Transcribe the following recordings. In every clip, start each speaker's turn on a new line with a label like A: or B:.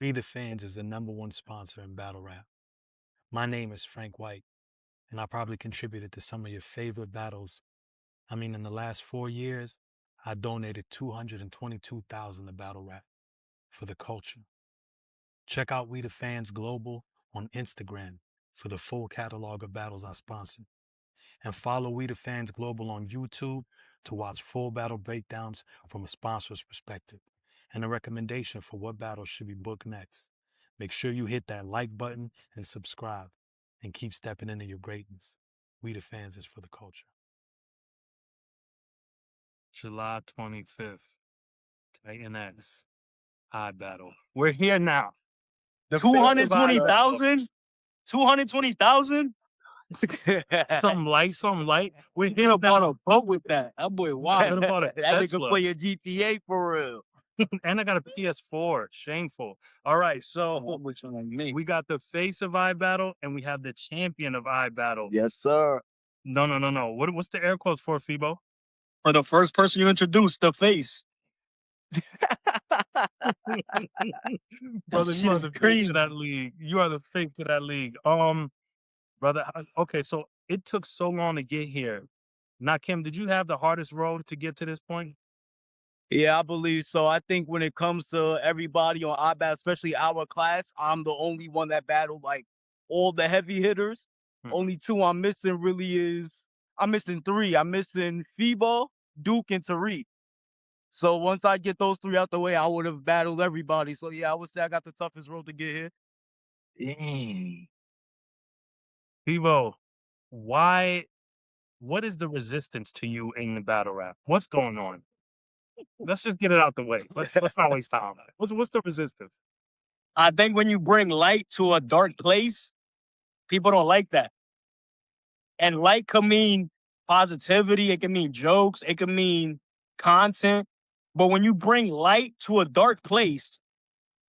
A: Be the Fans is the #1 sponsor in battle rap. My name is Frank White, and I probably contributed to some of your favorite battles. I mean, in the last 4 years, I donated $222,000 to battle rap for the culture. Check out We the Fans Global on Instagram for the full catalog of battles I sponsored. And follow We the Fans Global on YouTube to watch full battle breakdowns from a sponsor's perspective and a recommendation for what battle should be booked next. Make sure you hit that like button and subscribe and keep stepping into your greatness. We the Fans is for the culture. July 25th, Titan X, iBattle. We're here now.
B: The
C: 220,000? 220,000?
A: Something light. We're here
C: About a boat with that. That boy wild.
A: about a
B: That nigga
A: Tesla.
B: play a GTA for real.
A: And I got a PS4. Shameful. All right, so
C: Which one like me?
A: we got the face of iBattle and we have the champion of iBattle.
B: Yes, sir.
A: No. What's the air quotes for, Febou?
C: For the first person you introduced, the face.
A: Brother, you are
C: shit's
A: the face
C: crazy.
A: of that league. You are the face of that league. Brother, okay, so it took so long to get here. Nakim, did you have the hardest road to get to this point?
B: Yeah, I believe so. I think when it comes to everybody on iBattle, especially our class, I'm the only one that battled like all the heavy hitters.
A: Hmm.
B: Only two I'm missing really is I'm missing three. I'm missing Febou, Duke, and Tariq. So once I get those three out the way, I would have battled everybody. So yeah, I would say I got the toughest road to get here.
A: Dang. Febou, what is the resistance to you in the battle rap? What's going on? Let's just get it out the way. Let's not waste time. What's the resistance?
C: I think when you bring light to a dark place, people don't like that. And light can mean positivity, it can mean jokes, it can mean content. But when you bring light to a dark place,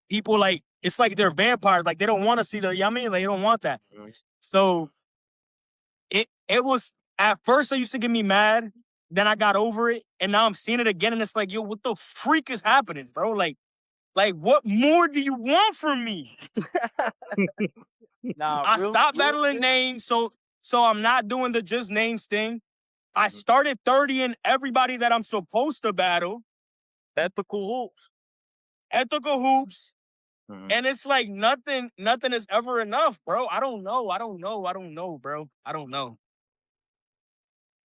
C: people like it's like they're vampires. Like they don't want to see the, you know what I mean? Like they don't want that. So it was at first it used to get me mad. Then I got over it, and now I'm seeing it again, and it's like, yo, what the freak is happening, bro? Like what more do you want from me?
B: Nah,
C: I
B: real,
C: stopped
B: real
C: battling
B: shit.
C: names, so I'm not doing the just names thing. I started 30 in everybody that I'm supposed to battle,
B: Ethical hoops.
C: ethical hoops,
A: Mhm.
C: and it's like nothing is ever enough, bro. I don't know, bro. I don't know.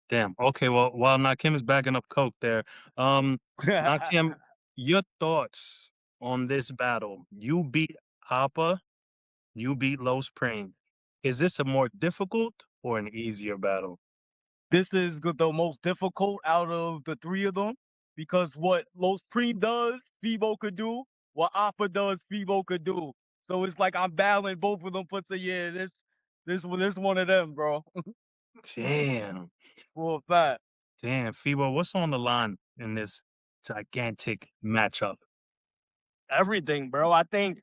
A: Damn. Okay, well, while Nakim is bagging up coke there, Nakim, your thoughts on this battle? You beat Oppa, you beat Low Spring. Is this a more difficult or an easier battle?
B: This is the most difficult out of the three of them because what Los Pre does, Febou could do. What Oppa does, Febou could do. So it's like I'm battling both of them. Puts a yeah, this one of them, bro.
A: Damn.
B: For a fact.
A: Damn, Febou, what's on the line in this gigantic matchup?
C: Everything, bro. I think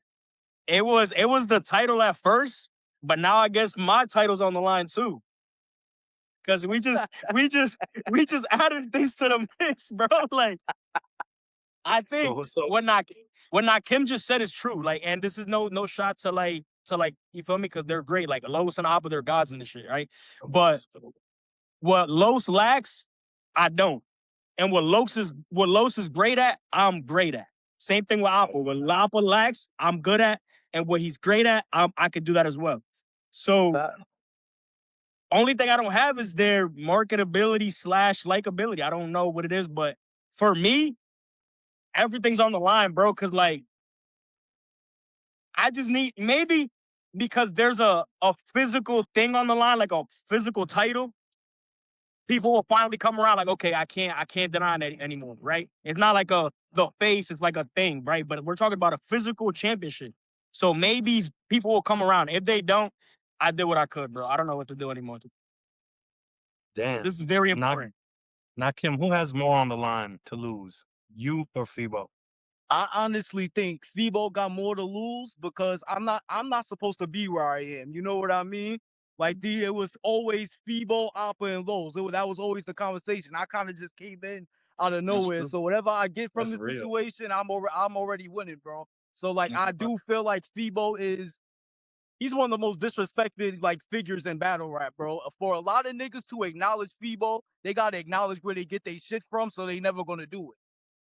C: it was the title at first, but now I guess my title's on the line too. Cause we just added things to the mix, bro. Like I think
A: So
C: what Nakim just said is true. Like, and this is no shot to like you feel me? Because they're great. Like Los and Oppa, they're gods in this shit, right? But what Los lacks, I don't. And what Los is great at, I'm great at. Same thing with Oppa. What Oppa lacks, I'm good at, and what he's great at, I could do that as well. So only thing I don't have is their marketability / likability. I don't know what it is, but for me, everything's on the line, bro. Cause like I just need maybe because there's a physical thing on the line, like a physical title. People will finally come around, like, okay, I can't deny it anymore, right? It's not like the face, it's like a thing, right? But we're talking about a physical championship. So maybe people will come around. If they don't, I did what I could, bro. I don't know what to do anymore.
A: damn.
C: This is very important.
A: Nakim, who has more on the line to lose? You or Febou?
B: I honestly think Febou got more to lose because I'm not supposed to be where I am. You know what I mean? Like it was always Febou, Oppa, and Lowe's. That was always the conversation. I kind of just came in out of nowhere. So whatever I get from
A: That's
B: the
A: real.
B: situation, I'm already winning, bro. So like
C: That's
B: I
C: a fact.
B: do feel like Febou is he's one of the most disrespected like figures in battle rap, bro. For a lot of niggas to acknowledge Febou, they gotta acknowledge where they get their shit from, so they never gonna do it.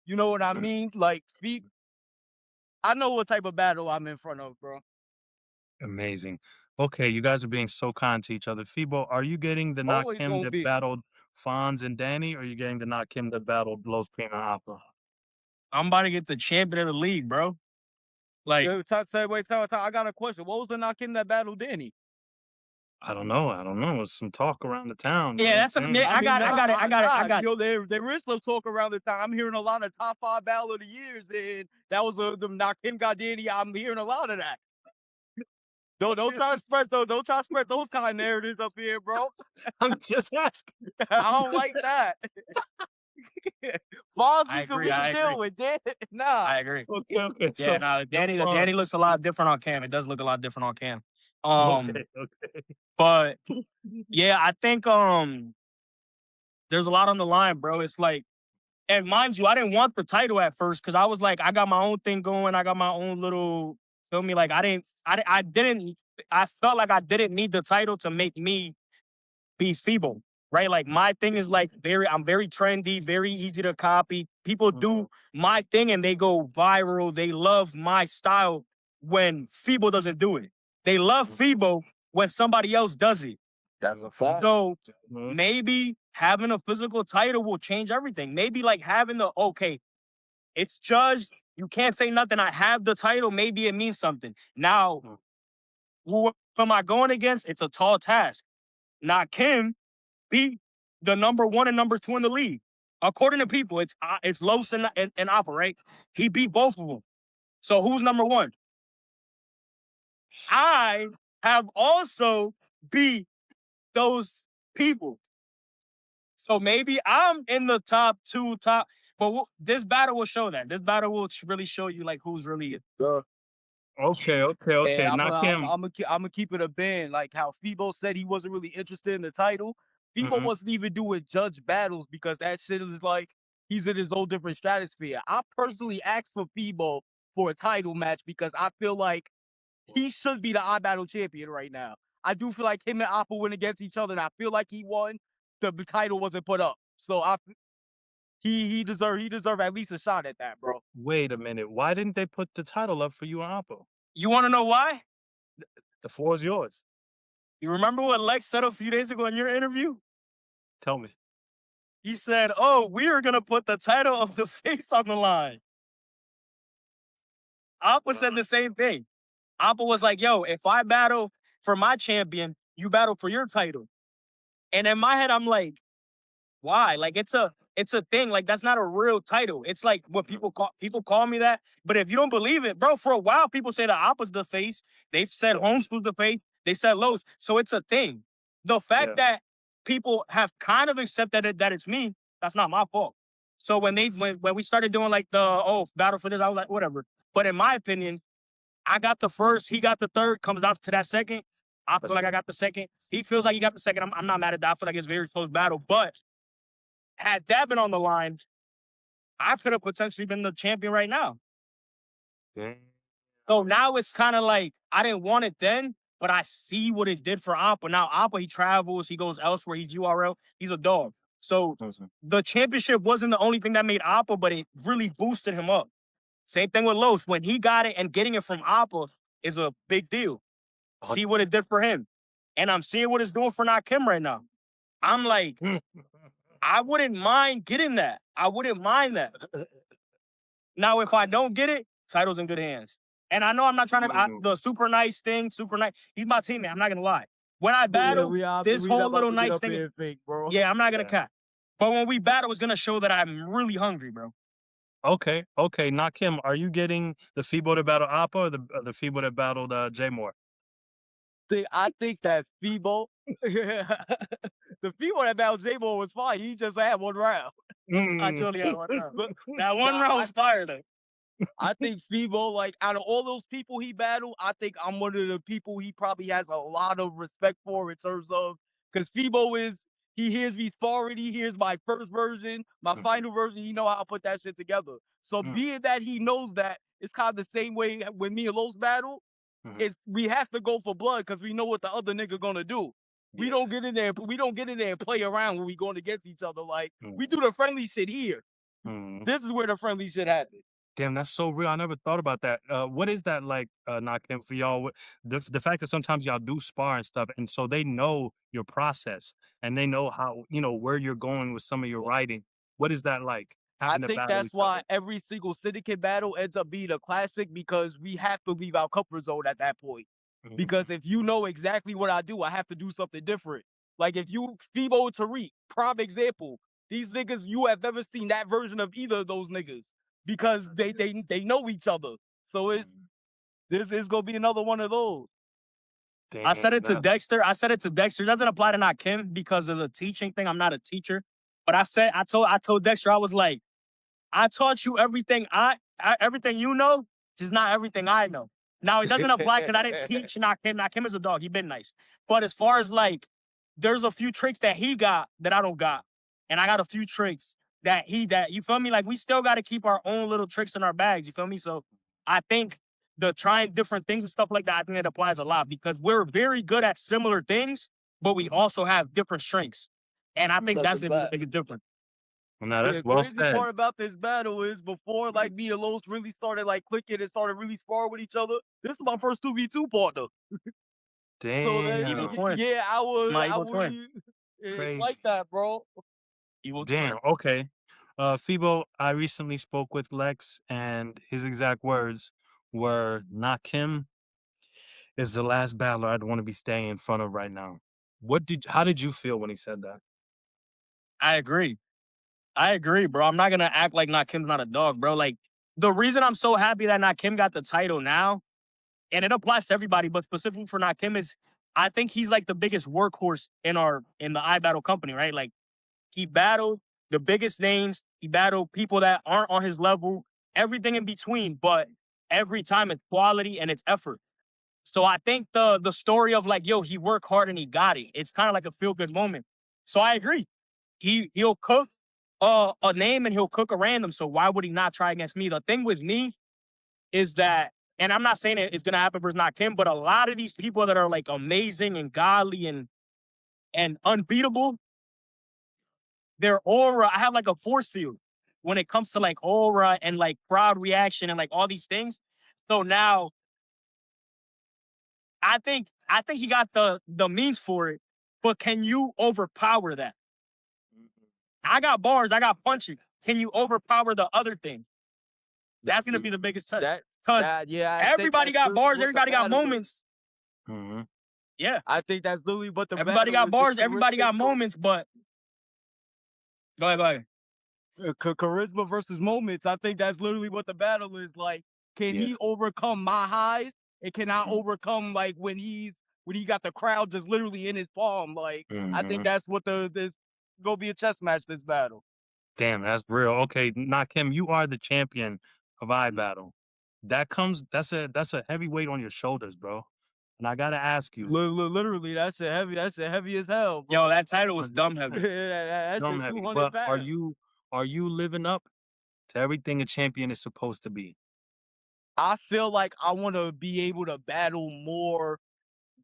B: You know what I mean? Like I know what type of battle I'm in front of, bro.
A: Amazing. Okay, you guys are being so kind to each other. Febou, are you getting the
B: Always
A: Nakim
B: gonna
A: that
B: be.
A: battled Fonz and Danny, or are you getting the Nakim that battled Los Prima and Oppa?
C: I'm about to get the champion of the league, bro. Like,
B: Yo, wait, I got a question. What was the Nakim that battle Danny?
A: I don't know. There's some talk around the town. You know
C: yeah,
A: what I'm
C: that's a,
A: saying?
C: yeah,
B: I
C: I
B: mean,
C: got, I got it, I got it, I got.
B: you know, there is some talk around the time. I'm hearing a lot of top 5 battle of the years, and that was the Nakim got Danny. I'm hearing a lot of that. Don't try to spread those. Don't try to spread those kind of narratives up here, bro.
A: I'm just asking.
B: I don't like that. Fonz
C: I
B: we can
C: agree. I agree.
B: deal with. Dan, nah.
C: I agree.
A: Okay.
C: Yeah,
A: So
C: no,
A: the
C: Danny looks a lot different on cam. It does look a lot different on cam.
A: Okay.
C: But yeah, I think there's a lot on the line, bro. It's like, and mind you, I didn't want the title at first because I was like, I got my own thing going. I got my own little, feel me? Like I felt like I didn't need the title to make me be feeble, right? Like my thing is like I'm very trendy, very easy to copy. People do my thing and they go viral. They love my style when feeble doesn't do it. They love feeble when somebody else does it.
A: That's a fact.
C: So maybe having a physical title will change everything. Maybe like having it's judged. You can't say nothing. I have the title. Maybe it means something. Now, who am I going against? It's a tall task. Nakim beat the number 1 and number 2 in the league. According to people, it's Los and Oppa, right? He beat both of them. So who's number 1? I have also beat those people. So maybe I'm in the top 2, but this battle will show that. This battle will really show you like who's really it.
A: Okay.
B: Yeah, I'm
A: Nakim.
B: gonna keep it a band. Like how Febou said he wasn't really interested in the title. Febou wasn't even doing judge battles because that shit is like he's in his own different stratosphere. I personally asked for Febou for a title match because I feel like he should be the iBattle champion right now. I do feel like him and Oppa went against each other, and I feel like he won. The title wasn't put up, so he deserved at least a shot at that, bro.
A: Wait a minute. Why didn't they put the title up for you and Oppa?
C: You want to know why?
A: The floor is yours.
C: You remember what Lexx said a few days ago in your interview?
A: Tell me.
C: He said, "Oh, we are gonna put the title of the face on the line." Oppa said the same thing. Oppa was like, "Yo, if I battle for my champion, you battle for your title." And in my head, I'm like, why? Like it's a thing. Like that's not a real title. It's like what people call me that. But if you don't believe it, bro, for a while people say that Oppa's the face. They've said Homeskool's the face. They said Lowe's. So it's a thing. The fact that people have kind of accepted that it's me, that's not my fault. So when we started doing like the battle for this, I was like, whatever. But in my opinion, I got the first, he got the third, comes out to that second. I feel like I got the second. He feels like he got the second. I'm not mad at that. I feel like it's a very close battle. But had that been on the line, I could have potentially been the champion right now. So now it's kind of like I didn't want it then, but I see what it did for Oppa. Now Oppa, he travels, he goes elsewhere, he's URL, he's a dog. So the championship wasn't the only thing that made Oppa, but it really boosted him up. Same thing with Los. When he got it and getting it from Oppa is a big deal. See what it did for him. And I'm seeing what it's doing for Nakim right now. I'm like, I wouldn't mind getting that. I wouldn't mind that. Now, if I don't get it, title's in good hands. And I know I'm not trying to, the super nice thing, super nice. He's my teammate. I'm not going to lie. When I battle, this whole little nice thing.
B: Bro.
C: Yeah, I'm not going to cut. But when we battle, it's going to show that I'm really hungry, bro.
A: Okay. Nakim, are you getting the Febou to battle Oppa or the Febou that battled J Moore?
B: I think that Febou, the Febou that battled J Moore was fine. He just had one round.
C: I totally had one round. That one round was fire, though.
B: I think Febou, like out of all those people he battled, I think I'm one of the people he probably has a lot of respect for in terms of because Febou he hears me sparring, he hears my first version, my final version, he know how to put that shit together. So being that he knows that it's kind of the same way when me and Los battle. It's we have to go for blood because we know what the other nigga gonna do. We
C: Yeah.
B: don't get in there. We don't get in there and play around when we going against each other. Like we do the friendly shit here. This is where the friendly shit happens.
C: Damn, that's so real. I never thought about that. What is that like, Nakim, for y'all? The fact that sometimes y'all do spar and stuff, and so they know your process and they know how, where you're going with some of your writing. What is that like,
B: I
C: having to
B: think
C: battle
B: that's
C: each
B: why
C: other?
B: every single syndicate battle ends up being a classic because we have to leave our comfort zone at that point. Because if you know exactly what I do, I have to do something different. Like if you Febou Tariq, prime example, these niggas, you have never seen that version of either of those niggas because they know each other. So this is gonna be another one of those.
C: I said it to
A: Damn.
C: Dexter. It doesn't apply to Nakim because of the teaching thing. I'm not a teacher. But I told Dexter, I was like, I taught you everything everything you know, just not everything I know. Now it doesn't apply because I didn't teach Nakim. Nakim is a dog. He been nice. But as far as like, there's a few tricks that he got that I don't got. And I got a few tricks that you feel me? Like we still gotta keep our own little tricks in our bags. You feel me? So I think the trying different things and stuff like that, I think it applies a lot because we're very good at similar things, but we also have different strengths. And I think that's the biggest difference.
A: Now
B: Yeah,
A: that's well
B: crazy
A: said.
B: part about this battle is before like me and Los really started like clicking and started really sparring with each other. This is my first 2v2 partner. So
C: Evil
A: Damn.
C: twin.
B: yeah,
C: It's my evil twin.
B: it's
A: Crazy.
B: like that, bro.
C: Evil
A: Damn.
C: twin.
A: Okay. Febo, I recently spoke with Lexx, and his exact words were, "Nakim is the last battler I'd want to be standing in front of right now." How did you feel when he said that?
C: I agree. I agree, bro. I'm not gonna act like Nakim's not a dog, bro. Like the reason I'm so happy that Nakim got the title now, and it applies to everybody, but specifically for Nakim, is I think he's like the biggest workhorse in the iBattle company, right? Like he battled the biggest names, he battled people that aren't on his level, everything in between, but every time it's quality and it's effort. So I think the story of like, yo, he worked hard and he got it. It's kind of like a feel good moment. So I agree. He'll cook a name and he'll cook a random. So why would he not try against me? The thing with me is that, and I'm not saying it's gonna happen versus not him, but a lot of these people that are like amazing and godly and unbeatable, their aura, I have like a force field when it comes to like aura and like crowd reaction and like all these things. So now I think he got the means for it, but can you overpower that? I got bars, I got punches. Can you overpower the other thing? That's gonna be the biggest test. Because
B: Yeah, I think
C: everybody
B: that's
C: got
B: literally
C: bars,
B: what the
C: everybody got
B: battle is.
C: moments.
A: Mm-hmm.
C: Yeah.
B: I think that's literally what the
C: Everybody
B: battle
C: got
B: is.
C: bars, everybody got moments, but go ahead.
B: Charisma versus moments. I think that's literally what the battle is. Like, can
A: Yeah.
B: he overcome my highs? And can I overcome like when he got the crowd just literally in his palm? Like, I think that's what this gonna be a chess match. This battle.
A: Damn, that's real. Okay, Nakim, you are the champion of iBattle. That's a heavy weight on your shoulders, bro. And I gotta ask you,
B: Literally, that shit heavy. That shit heavy as hell, bro.
C: Yo, that title was dumb heavy.
B: that
A: dumb
B: shit
A: heavy,
B: 200
A: but
B: pounds.
A: are you living up to everything a champion is supposed to be?
B: I feel like I want to be able to battle more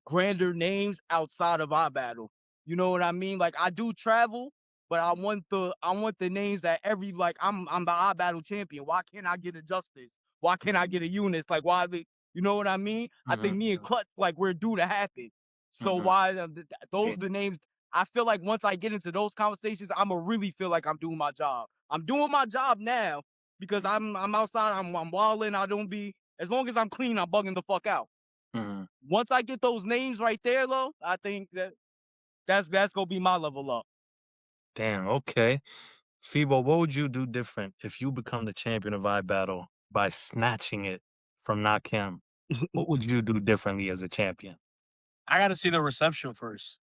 B: grander names outside of iBattle. You know what I mean? Like I do travel, but I want the names that I'm the iBattle champion. Why can't I get a Justice? Why can't I get a Eunice? Like why the you know what I mean? I think me and Clutch like we're due to happen. So why those are the names? I feel like once I get into those conversations, I'ma really feel like I'm doing my job. I'm doing my job now because I'm outside. I'm wilding. I don't be as long as I'm clean. I'm bugging the fuck out. Once I get those names right there, though, I think that's gonna be my level up.
A: Damn, okay. Febo, what would you do different if you become the champion of iBattle by snatching it from Nakim? What would you do differently as a champion?
C: I gotta see the reception first.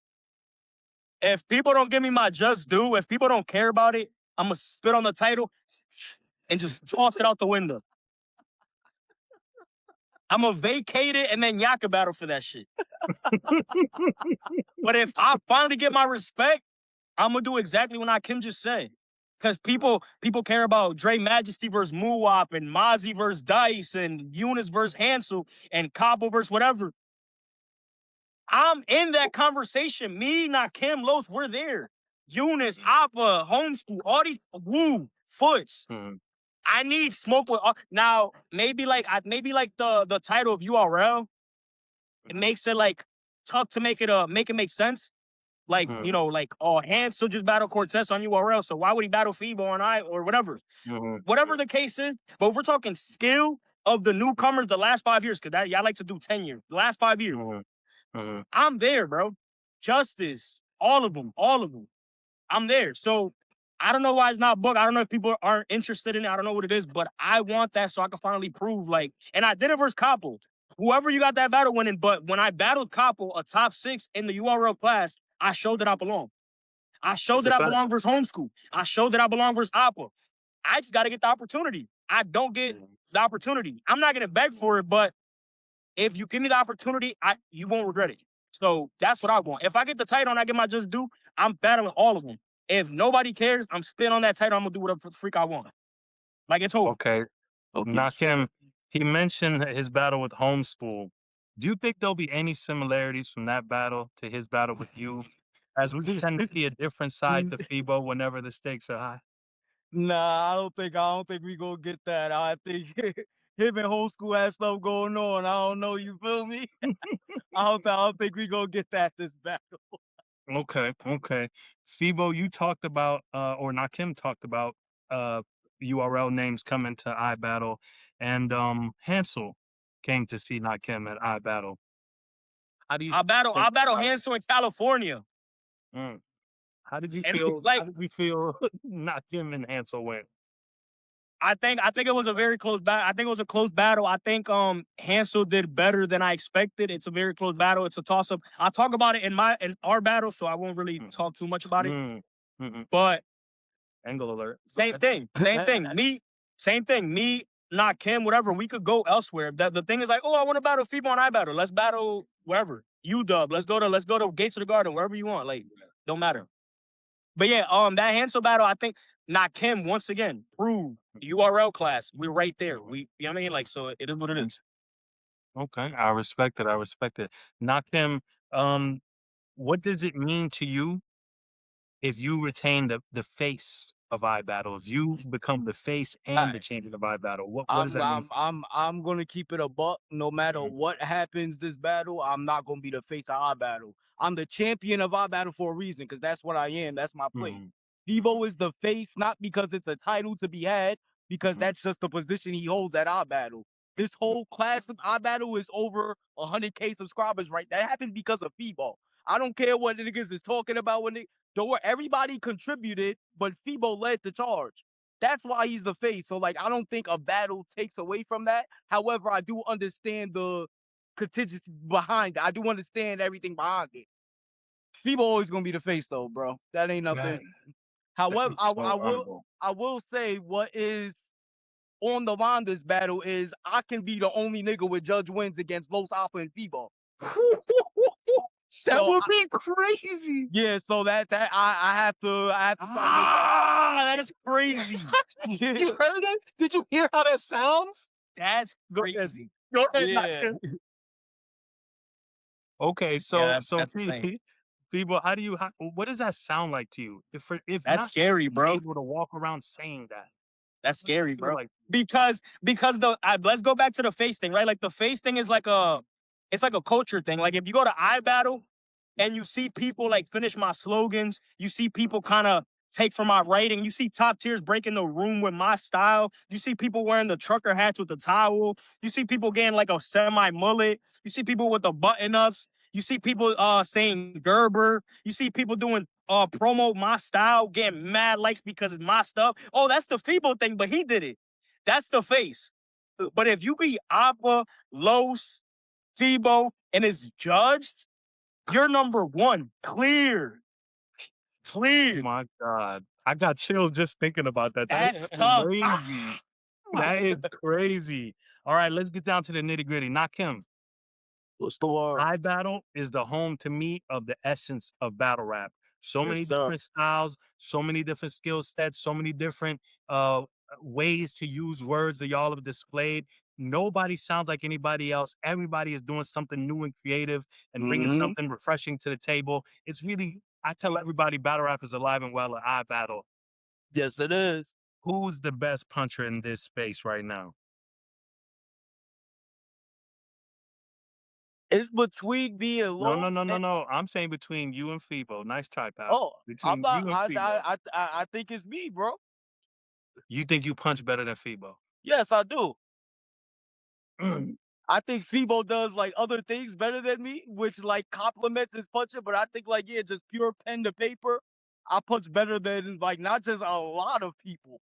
C: If people don't give me my just due, if people don't care about it, I'm gonna spit on the title and just toss it out the window. I'm gonna vacate it and then yak a battle for that shit. But if I finally get my respect, I'm gonna do exactly what Nakim just said. Because people care about Dre Majesty versus Muwop and Mozzie versus Dice and Eunice versus Hansel and Capo versus whatever. I'm in that conversation. Me, Nakim, Los, we're there. Eunice, Oppa, Homeskool, all these Foots. I need smoke with now. Maybe like the title of URL. It makes it like tough to make it make sense. Like, you know, like, Hansel just battled Cortez on URL, so why would he battle Febou on or whatever? Whatever the case is, but if we're talking skill of the newcomers the last 5 years, because y'all like to do 10 years, the last 5 years, I'm there, bro. Justice, all of them. I'm there. So I don't know why it's not booked. I don't know if people aren't interested in it. I don't know what it is, but I want that so I can finally prove, like, and I did it versus Capo. Whoever you got that battle winning, but when I battled Capo, a top 6 in the URL class, I showed that I belong. I showed that I belong versus Homeskool. I showed that I belong versus Oppa. I just got to get the opportunity. I don't get the opportunity. I'm not going to beg for it, but if you give me the opportunity, you won't regret it. So that's what I want. If I get the title and I get my just due, I'm battling all of them. If nobody cares, I'm spitting on that title. I'm going to do whatever the freak I want. Like it's over.
D: Okay. Nakim, he mentioned his battle with Homeskool. Do you think there'll be any similarities from that battle to his battle with you? As we tend to see a different side to Febou whenever the stakes are high.
B: Nah, I don't think we gonna get that. I think him and Homeskool has stuff going on. I don't know. You feel me? I don't think we gonna get that this battle.
D: Okay. Febou, you talked about, or Nakim talked about, URL names coming to iBattle, and Hansel came to see Nakim at iBattle. How do you?
C: I battle Hansel in California.
D: How did you feel? Like, how did we feel? Nakim and Hansel went.
C: I think it was a very close battle. I think it was a close battle. I think Hansel did better than I expected. It's a very close battle. It's a toss-up. I'll talk about it in our battle, so I won't really talk too much about it. But
D: angle alert.
C: Same thing. Me, Nakim, whatever. We could go elsewhere. The thing is like, I want to battle Febou on iBattle. Let's battle wherever. UW. Let's go to Gates of the Garden, wherever you want. Like, don't matter. But yeah, that Hansel battle, I think Nakim once again proved URL class. We're right there. You know what I mean? Like, so it is what it is.
D: Okay, I respect it. Nakim, what does it mean to you if you retain the face of iBattle? If you become the face and the champion of iBattle, what does that mean?
B: I'm gonna keep it a buck. No matter what happens this battle, I'm not gonna be the face of iBattle. I'm the champion of iBattle for a reason, because that's what I am. That's my place. Febou is the face, not because it's a title to be had, because that's just the position he holds at iBattle. This whole class of iBattle is over 100K subscribers, right? That happened because of Febou. I don't care what the niggas is talking about when don't worry, everybody contributed, but Febou led the charge. That's why he's the face. So, like, I don't think a battle takes away from that. However, I do understand the contingencies behind it. I do understand everything behind it. Febou always gonna be the face, though, bro. That ain't nothing. However, I will say what is on the line this battle is I can be the only nigga with judge wins against Los, Oppa, and Febou.
D: That would be crazy.
B: Yeah, so that I have to
C: that is crazy.
D: You heard it? Did you hear how that sounds?
C: That's crazy.
D: Go ahead,
B: yeah.
D: Okay, so
C: Febou,
D: what does that sound like to you? If
C: that's scary, bro.
D: Able to walk around saying that.
C: That's scary, bro. Like? Because let's go back to the face thing, right? Like the face thing is like it's like a culture thing. Like if you go to iBattle and you see people like finish my slogans, you see people kind of take from my writing, you see top tiers breaking the room with my style, you see people wearing the trucker hats with the towel, you see people getting like a semi-mullet, you see people with the button-ups, you see people saying Gerber, you see people doing promote my style, getting mad likes because it's my stuff. Oh, that's the Febou thing, but he did it. That's the face. But if you be Oppa, Los, Febou, and it's judged, you're number one. Clear.
D: Oh my God. I got chills just thinking about that.
C: That's tough.
D: Crazy. That is crazy. All right, let's get down to the nitty-gritty. Nakim.
B: What's the word?
D: iBattle is the home to me of the essence of battle rap. So many different styles, so many different skill sets, so many different ways to use words that y'all have displayed. Nobody sounds like anybody else. Everybody is doing something new and creative and bringing something refreshing to the table. It's really, I tell everybody, battle rap is alive and well at iBattle.
B: Yes, it is.
D: Who's the best puncher in this space right now?
B: It's between me and
D: No,
B: Los.
D: no, no, no, no. I'm saying between you and Febou. Nice try, pal.
B: Oh, I'm
D: Between
B: not.
D: you and Febou.
B: I think it's me, bro.
D: You think you punch better than Febou?
B: Yes, I do. I think Febou does like other things better than me, which like complements his punching. But I think like just pure pen to paper, I punch better than like not just a lot of people.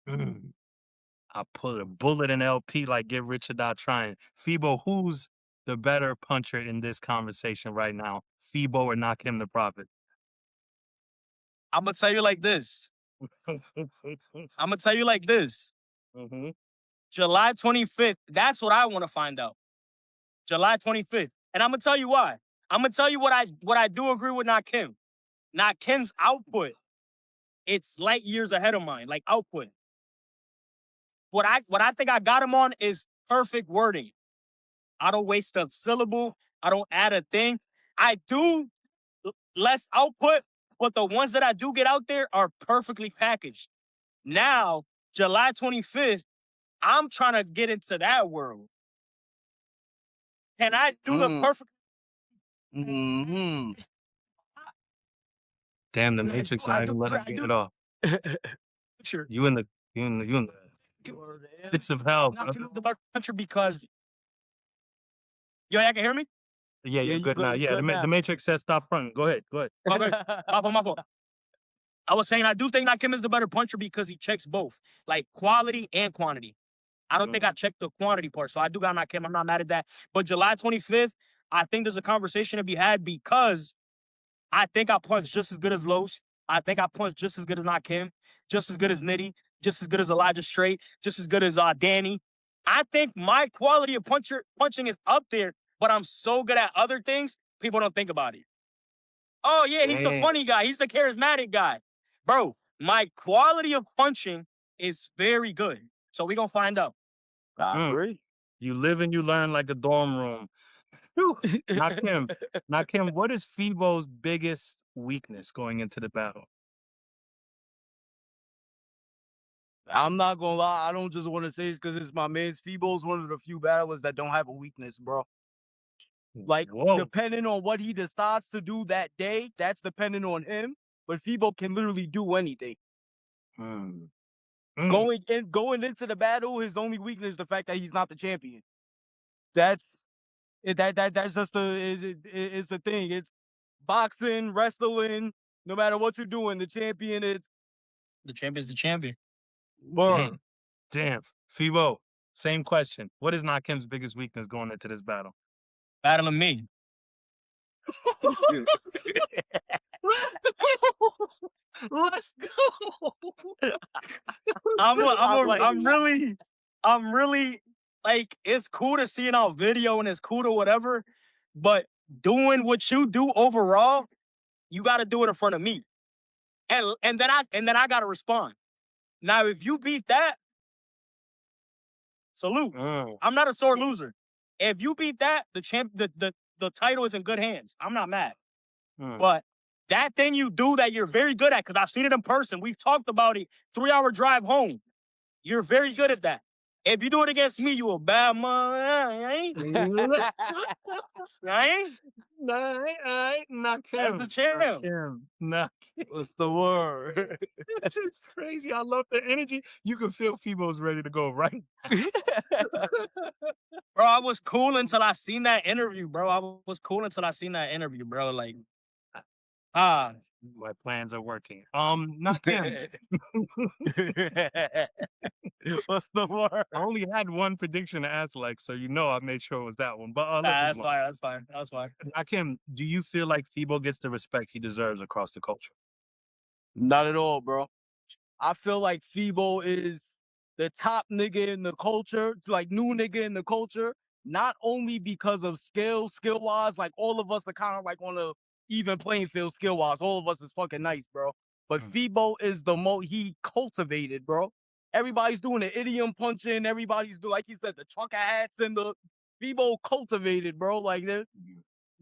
D: I put a bullet in LP like Get Rich or Die Trying. Febou, who's the better puncher in this conversation right now? Febou or Nakim The Prophet?
C: I'm gonna tell you like this. July 25th. That's what I want to find out. July 25th. And I'm gonna tell you why. I'm gonna tell you what I do agree with Nakim. Nakim's output, it's light years ahead of mine, like output. What I think I got him on is perfect wording. I don't waste a syllable. I don't add a thing. I do less output, but the ones that I do get out there are perfectly packaged. Now, July 25th, I'm trying to get into that world. Can I do the perfect?
D: Damn, the Matrix not even let him get it off.
C: Sure.
D: You in the pits of hell.
C: The country because I can hear me?
D: Yeah, you're good now. Yeah, the Matrix says stop fronting. Go ahead.
C: My fault. I was saying I do think Nakim is the better puncher because he checks both, like quality and quantity. I don't think I checked the quantity part, so I do got Nakim. I'm not mad at that. But July 25th, I think there's a conversation to be had because I think I punch just as good as Los. I think I punch just as good as Nakim, just as good as Nitty, just as good as Elijah Straight, just as good as Danny. I think my quality of punching is up there, but I'm so good at other things, people don't think about it. Oh, yeah, he's the funny guy. He's the charismatic guy. Bro, my quality of punching is very good. So we're going to find out.
B: I agree.
D: You live and you learn like a dorm room. Nakim, what is Febou's biggest weakness going into the battle?
B: I'm not gonna lie, I don't just want to say it's because it's my man's. Febou's one of the few battlers that don't have a weakness, bro. Like, depending on what he decides to do that day, that's depending on him. But Febou can literally do anything. Going into the battle, his only weakness is the fact that he's not the champion. That's just is the thing. It's boxing, wrestling. No matter what you're doing, the champion is
C: the champion.
D: Damn. Febou, same question. What is Nakim's biggest weakness going into this battle?
C: Battling me.
D: Let's go.
C: I'm really like, it's cool to see it on video and it's cool to whatever, but doing what you do overall, you got to do it in front of me, and then I got to respond. Now, if you beat that, salute. I'm not a sore loser. If you beat that, the title is in good hands. I'm not mad. But that thing you do that you're very good at, because I've seen it in person. We've talked about it. 3-hour drive home. You're very good at that. If you do it against me, you a bad man. I ain't.
D: Not
C: That's the champ.
B: What's the word?
D: This is crazy. I love the energy. You can feel Febou's ready to go right now.
C: Bro, I was cool until I seen that interview, bro. Like,
D: my plans are working. Nakim.
B: What's the word?
D: I only had one prediction to ask, Lexx, so I made sure it was that one. But
C: that's fine.
D: Nakim, do you feel like Febou gets the respect he deserves across the culture?
B: Not at all, bro. I feel like Febou is the top nigga in the culture, like new nigga in the culture, not only because of skill-wise, like all of us are kind of like on a even playing field skill wise. All of us is fucking nice, bro. But Febou is the most he cultivated, bro. Everybody's doing the idiom punching. Everybody's doing, like he said, the trucker hats and the Febou cultivated, bro. Like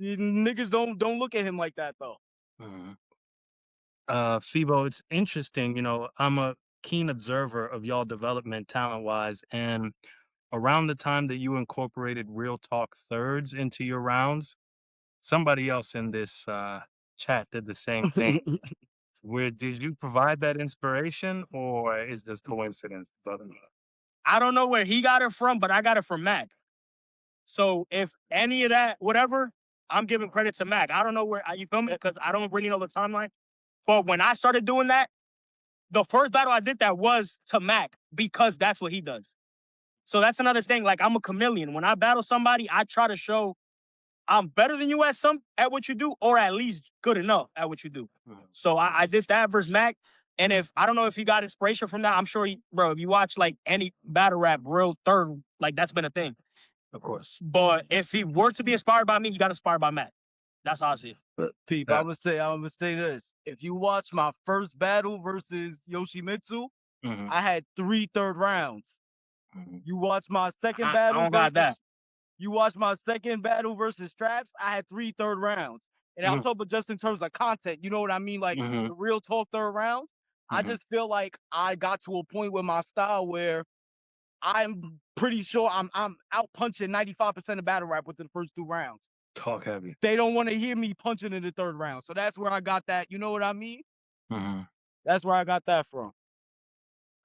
B: niggas don't look at him like that though.
D: Febou, it's interesting. You know, I'm a keen observer of y'all development talent wise, and around the time that you incorporated real talk thirds into your rounds, somebody else in this chat did the same thing. Where did you provide that inspiration, or is this coincidence?
C: I don't know where he got it from, but I got it from Mac. So if any of that, whatever, I'm giving credit to Mac. I don't know where, you feel me? Because I don't really know the timeline. But when I started doing that, the first battle I did that was to Mac because that's what he does. So that's another thing. Like, I'm a chameleon. When I battle somebody, I try to show I'm better than you at what you do, or at least good enough at what you do. So I did that versus Mac. And if I don't know if he got inspiration from that, I'm sure bro, if you watch like any battle rap, real third, like that's been a thing. Of course. But if he were to be inspired by me, you got inspired by Mac. That's how I see it.
B: Peep, I'm gonna say this. If you watch my first battle versus Yoshimitsu, I had 3 third rounds. You watch my second battle
C: I don't got that.
B: You watch my second battle versus Straps, I had 3 third rounds. And I'm talking about just in terms of content, you know what I mean? Like the real talk third rounds. I just feel like I got to a point with my style where I'm pretty sure I'm out punching 95% of battle rap within the first 2 rounds.
D: Talk heavy.
B: They don't want to hear me punching in the third round. So that's where I got that. You know what I mean? That's where I got that from.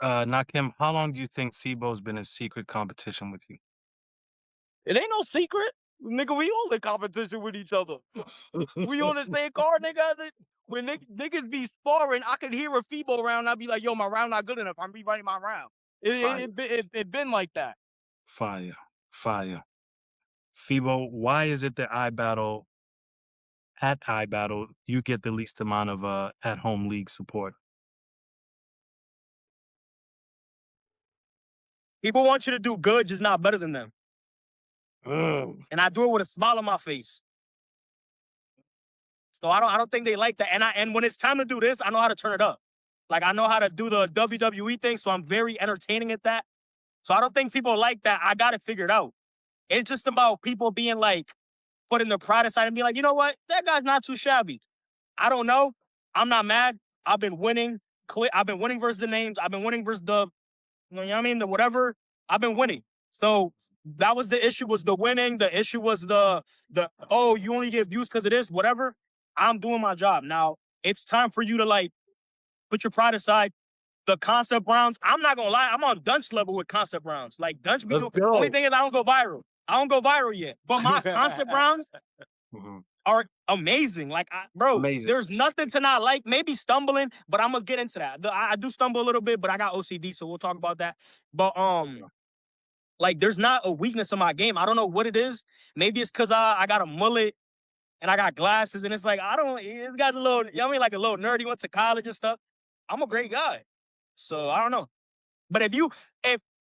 D: Nakim, how long do you think Febou's been in secret competition with you?
B: It ain't no secret. Nigga, we all in competition with each other. We on the same car, nigga. When niggas be sparring, I could hear a Febou round. I'd be like, yo, my round not good enough. I'm rewriting my round. It been like that.
D: Fire. Febou, why is it that at iBattle, you get the least amount of at-home league support?
C: People want you to do good, just not better than them. And I do it with a smile on my face. So I don't think they like that. And when it's time to do this, I know how to turn it up. Like, I know how to do the WWE thing, so I'm very entertaining at that. So I don't think people like that. I got it figured out. It's just about people being like, putting their pride aside and be like, you know what? That guy's not too shabby. I don't know. I'm not mad. I've been winning. I've been winning versus the names. I've been winning versus the, you know what I mean? The whatever. I've been winning. So that was the issue, was the winning. The issue was the oh, you only get views because of this, whatever. I'm doing my job. Now, it's time for you to like put your pride aside. The concept rounds, I'm not gonna lie, I'm on Dunch level with concept rounds. Like Dunch be the only thing is I don't go viral. I don't go viral yet. But my concept rounds are amazing. Like, bro, there's nothing to not like. Maybe stumbling, but I'm gonna get into that. I do stumble a little bit, but I got OCD, so we'll talk about that. But like, there's not a weakness in my game. I don't know what it is. Maybe it's because I got a mullet and I got glasses, and it's like, this guy's a little, you know what I mean, like a little nerdy, went to college and stuff. I'm a great guy. So I don't know. But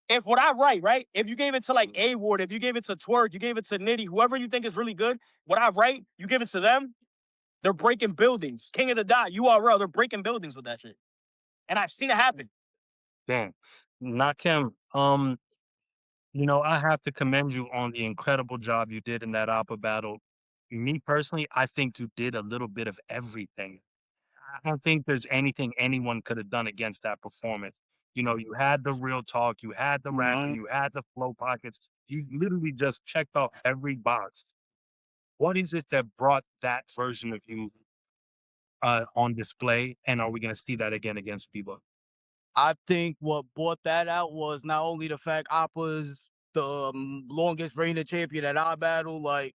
C: if what I write, right, if you gave it to like A Ward, if you gave it to Twerk, you gave it to Nitty, whoever you think is really good, what I write, you give it to them, they're breaking buildings. King of the Dot, URL, they're breaking buildings with that shit. And I've seen it happen.
D: Damn. Nakim, you know, I have to commend you on the incredible job you did in that Oppa battle. Me personally, I think you did a little bit of everything. I don't think there's anything anyone could have done against that performance. You know, you had the real talk, you had the rapping, you had the flow pockets. You literally just checked off every box. What is it that brought that version of you on display? And are we going to see that again against people?
B: I think what brought that out was not only the fact Oppa's the longest reigning champion at iBattle, like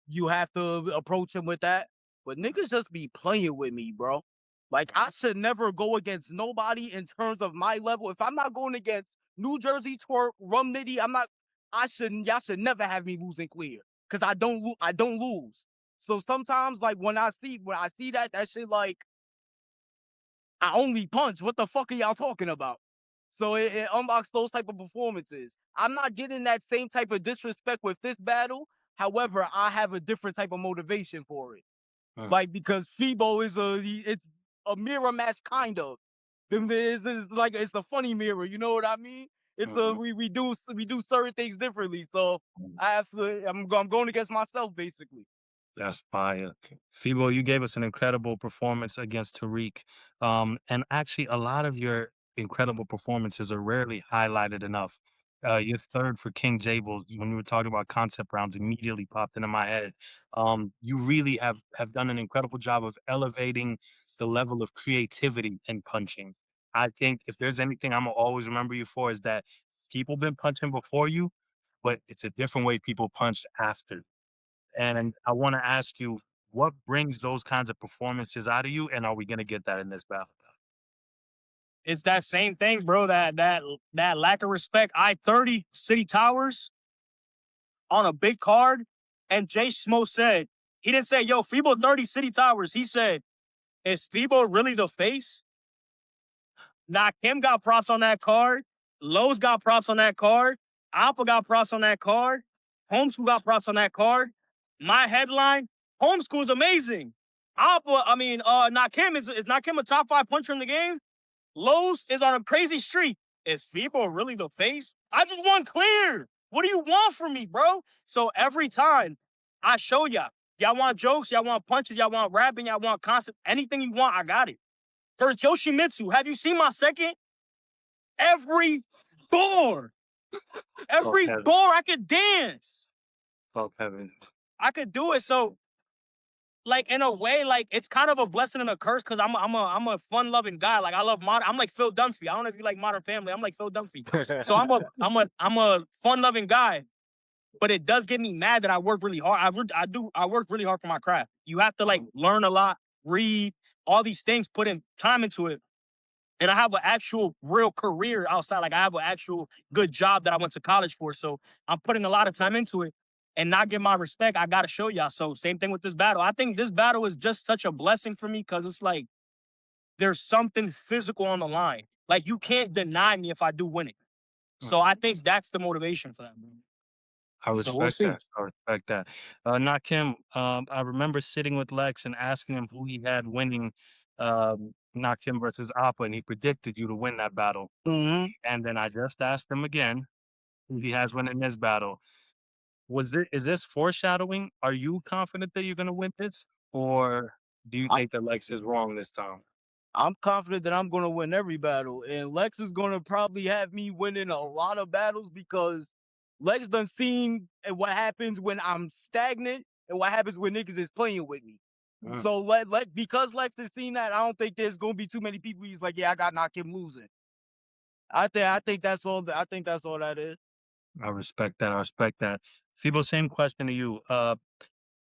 B: you have to approach him with that. But niggas just be playing with me, bro. Like, I should never go against nobody in terms of my level. If I'm not going against New Jersey Twerk, Rum Nitty, y'all should never have me losing clear. Cause I don't lose. So sometimes, like, when I see that shit, like, I only punch. What the fuck are y'all talking about? So it unlocks those type of performances. I'm not getting that same type of disrespect with this battle. However, I have a different type of motivation for it. Like because Febou is it's a mirror match kind of. It's like it's a funny mirror, you know what I mean? It's
D: Mhm.
B: we do certain things differently. So I have to I'm going against myself basically.
D: That's fire. Febo, you gave us an incredible performance against Tariq. And actually, a lot of your incredible performances are rarely highlighted enough. Your third for King Jables, when you were talking about concept rounds, immediately popped into my head. You really have done an incredible job of elevating the level of creativity in punching. I think if there's anything I'm gonna always remember you for is that people been punching before you, but it's a different way people punched after. And I want to ask you, what brings those kinds of performances out of you? And are we going to get that in this battle?
C: It's that same thing, bro. That lack of respect. I-30 City Towers on a big card, and Jay Smo said he didn't say, "Yo, Febo 30 City Towers." He said, "Is Febo really the face?" Nakim got props on that card. Lowe's got props on that card. Oppa got props on that card. Homeskool got props on that card. My headline: Homeschool is amazing. Nakim is Nakim a top 5 puncher in the game? Lowe's is on a crazy streak. Is Febo really the face? I just want clear. What do you want from me, bro? So every time I show y'all want jokes, y'all want punches, y'all want rapping, y'all want concept, anything you want, I got it. For Yoshimitsu, have you seen my second? Every door,
D: Fuck
C: every
D: heaven.
C: door I could dance.
D: Fuck heaven.
C: I could do it. So, like in a way, like it's kind of a blessing and a curse because I'm a fun loving guy. Like I love modern. I'm like Phil Dunphy. I don't know if you like Modern Family. I'm like Phil Dunphy. So I'm a fun loving guy. But it does get me mad that I work really hard. I work really hard for my craft. You have to like learn a lot, read all these things, put in time into it. And I have an actual real career outside. Like I have an actual good job that I went to college for. So I'm putting a lot of time into it and not get my respect. I got to show y'all. So same thing with this battle. I think this battle is just such a blessing for me because it's like there's something physical on the line. Like you can't deny me if I do win it. So I think that's the motivation for that.
D: I
C: So we'll
D: respect
C: see.
D: that. I respect that. Nakim, I remember sitting with Lex and asking him who he had winning Nakim versus Oppa, and he predicted you to win that battle.
C: Mm-hmm.
D: And then I just asked him again who he has winning this battle. Is this foreshadowing? Are you confident that you're going to win this, or do you
B: I,
D: think that Lex is wrong this time?
B: I'm confident that I'm gonna win every battle, and Lex is gonna probably have me winning a lot of battles because Lex done seen what happens when I'm stagnant and what happens when niggas is playing with me.
D: Mm,
B: So because Lex has seen that, I don't think there's gonna be too many people. He's like, yeah, I got knock him losing. I think that's all. I think that's all that is.
D: I respect that. I respect that. Sibo, same question to you.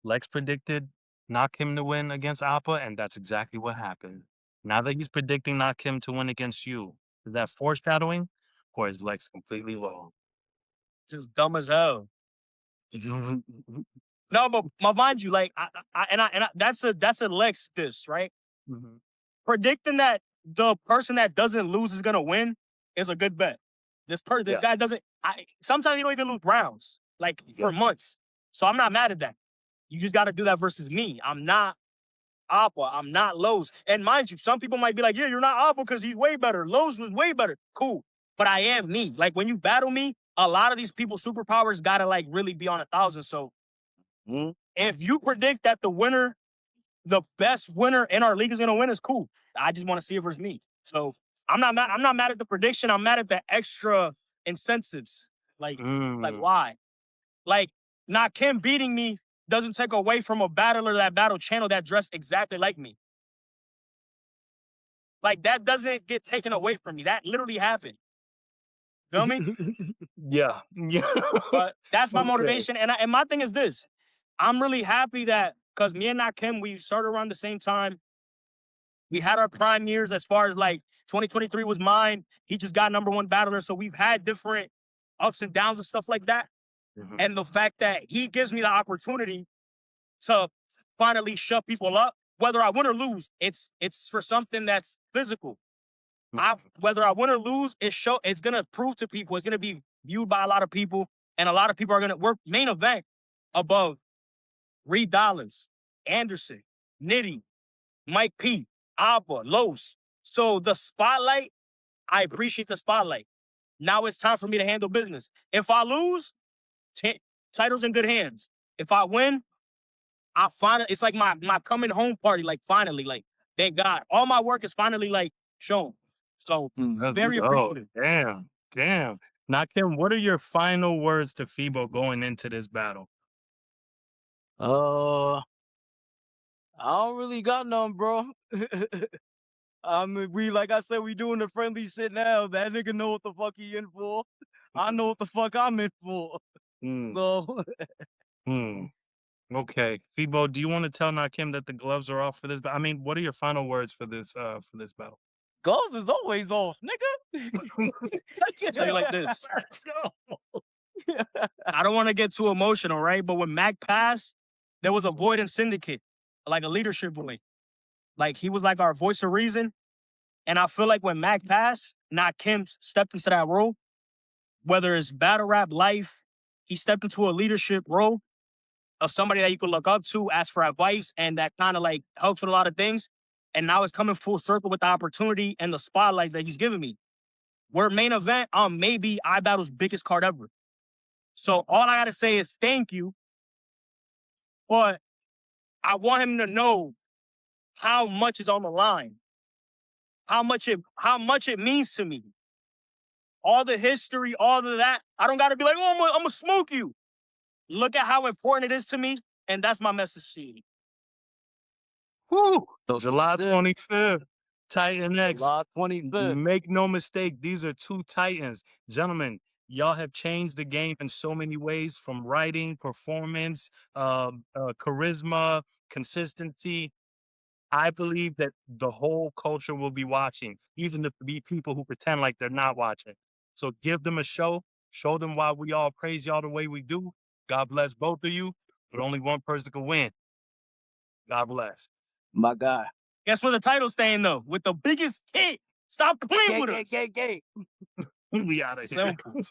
D: Lex predicted Nakim to win against Appa, and that's exactly what happened. Now that he's predicting Nakim to win against you, is that foreshadowing, or is Lex completely wrong?
C: Just dumb as hell. No, but mind you, like that's a Lex diss, right?
D: Mhm.
C: Predicting that the person that doesn't lose is gonna win is a good bet. This
B: Yeah,
C: guy doesn't. Sometimes you don't even lose rounds, like for months. So I'm not mad at that. You just got to do that versus me. I'm not Oppa. I'm not Lowe's. And mind you, some people might be like, "Yeah, you're not Oppa because he's way better. Lowe's was way better." Cool, but I am me. Like when you battle me, a lot of these people's superpowers gotta like really be on 1,000. So if you predict that the best winner in our league is gonna win, is cool. I just want to see it versus me. So I'm not mad. I'm not mad at the prediction. I'm mad at the extra incentives. Like
D: Mm.
C: why? Like not Kim beating me doesn't take away from a battler that battle channel that dressed exactly like me. Like that doesn't get taken away from me. That literally happened. Feel me?
D: Yeah. Yeah.
C: But that's my
D: Okay.
C: motivation. And my thing is this: I'm really happy that because me and Nakim, we started around the same time. We had our prime years as far as like 2023 was mine. He just got #1 battler. So we've had different ups and downs and stuff like that.
D: Mhm.
C: And the fact that he gives me the opportunity to finally shut people up, whether I win or lose, it's for something that's physical. Whether I win or lose, it's gonna prove to people, it's gonna be viewed by a lot of people, and a lot of people are gonna work main event above Reed Dollars, Anderson. Nitty, Mike P, Oppa, Los. So the spotlight, I appreciate the spotlight. Now it's time for me to handle business. If I lose, title's in good hands. If I win, I finally, it's like my coming home party, like finally, like thank God. All my work is finally like shown. So very appreciative.
D: Damn. Nakim, what are your final words to Febou going into this battle?
B: I don't really got none, bro. I mean, like I said, we doing the friendly shit now. That nigga know what the fuck he in for. I know what the fuck I'm in for. So
D: Okay, Febou, do you want to tell Nakim that the gloves are off for this? I mean, what are your final words for this battle?
B: gloves is always off, nigga.
C: I'll tell you like this. I don't want to get too emotional, right? But when Mac passed, there was a void in Syndicate, like a leadership void. Like he was like our voice of reason. And I feel like when Mac passed, Nakim stepped into that role. Whether it's battle rap, life, he stepped into a leadership role of somebody that you could look up to, ask for advice, and that kind of like helps with a lot of things. And now it's coming full circle with the opportunity and the spotlight that he's giving me. We're main event on maybe iBattle's biggest card ever. So all I gotta say is thank you. But I want him to know how much is on the line. How much it means to me. All the history, all of that. I don't gotta be like, oh, I'm gonna smoke you. Look at how important it is to me, and that's my message to you.
D: Whew. July 25th, Titan X.
B: July 25th.
D: Make no mistake, these are two titans. Gentlemen, y'all have changed the game in so many ways, from writing, performance, charisma, consistency. I believe that the whole culture will be watching, even if be people who pretend like they're not watching. So give them a show. Show them why we all praise y'all the way we do. God bless both of you, but only one person can win. God bless.
B: My guy.
C: Guess where the title's staying though? With the biggest hit. Stop playing with us.
B: Gay.
D: We out of here.
C: Simple.